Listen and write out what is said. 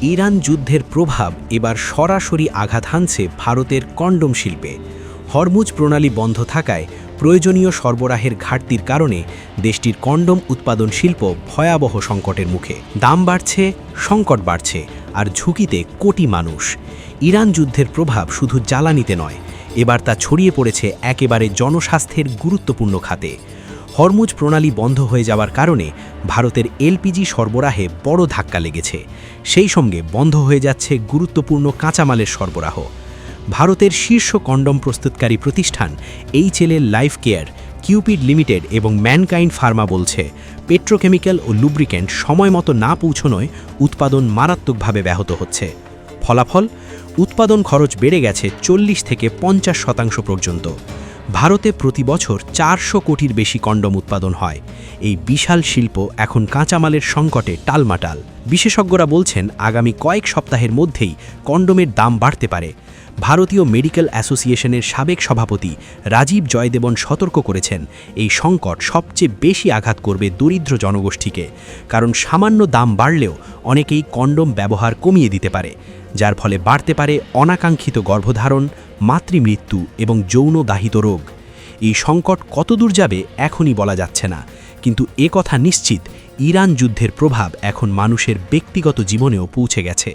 Iran যুদ্ধের প্রভাব এবার সরাসরি আঘাত হানছে ভারতের কন্ডম শিল্পে। হরমুজ প্রণালী বন্ধ থাকায় প্রয়োজনীয় সরবরাহের ঘাটতির কারণে দেশটির কন্ডম উৎপাদন শিল্প ভয়াবহ সংকটের মুখে। দাম বাড়ছে, সংকট বাড়ছে, আর ঝুঁকিতে কোটি মানুষ। ইরান যুদ্ধের প্রভাব শুধু জ্বালানিতে নয়, এবার তা ছড়িয়ে পড়েছে একেবারে জনস্বাস্থ্যের গুরুত্বপূর্ণ খাতে। হরমুজ প্রণালী বন্ধ হয়ে যাওয়ার কারণে ভারতের এলপিজি সরবরাহে বড় ধাক্কা লেগেছে। সেই সঙ্গে বন্ধ হয়ে যাচ্ছে গুরুত্বপূর্ণ কাঁচামালের সরবরাহ। ভারতের শীর্ষ কন্ডম প্রস্তুতকারী প্রতিষ্ঠান HLL life care, Cupid limited এবং ম্যানকাইন্ড ফার্মা বলছে, পেট্রোকেমিক্যাল ও লুব্রিক্যান্ট সময়মতো না পৌঁছনোয় উৎপাদন মারাত্মকভাবে ব্যাহত হচ্ছে। ফলাফল, উৎপাদন খরচ বেড়ে গেছে 40 থেকে 50% পর্যন্ত। ভারতে প্রতি বছর 400 কোটির বেশি কন্ডম উৎপাদন হয়। এই বিশাল শিল্প এখন কাঁচামালের সংকটে টালমাটাল। বিশেষজ্ঞরা বলছেন, আগামী কয়েক সপ্তাহের মধ্যেই কন্ডোমের দাম বাড়তে পারে। ভারতীয় মেডিকেল অ্যাসোসিয়েশনের সাবেক সভাপতি রাজীব জয়দেবন সতর্ক করেছেন, এই সংকট সবচেয়ে বেশি আঘাত করবে দরিদ্র জনগোষ্ঠীকে, কারণ সামান্য দাম বাড়লেও অনেকেই কন্ডোম ব্যবহার কমিয়ে দিতে পারে, যার ফলে বাড়তে পারে অনাকাঙ্ক্ষিত গর্ভধারণ, মাতৃমৃত্যু এবং যৌনদাহিত রোগ। এই সংকট কতদূর যাবে এখনই বলা যাচ্ছে না, কিন্তু কথা নিশ্চিত, ইরান যুদ্ধের প্রভাব এখন মানুষের ব্যক্তিগত জীবনেও পৌঁছে গেছে।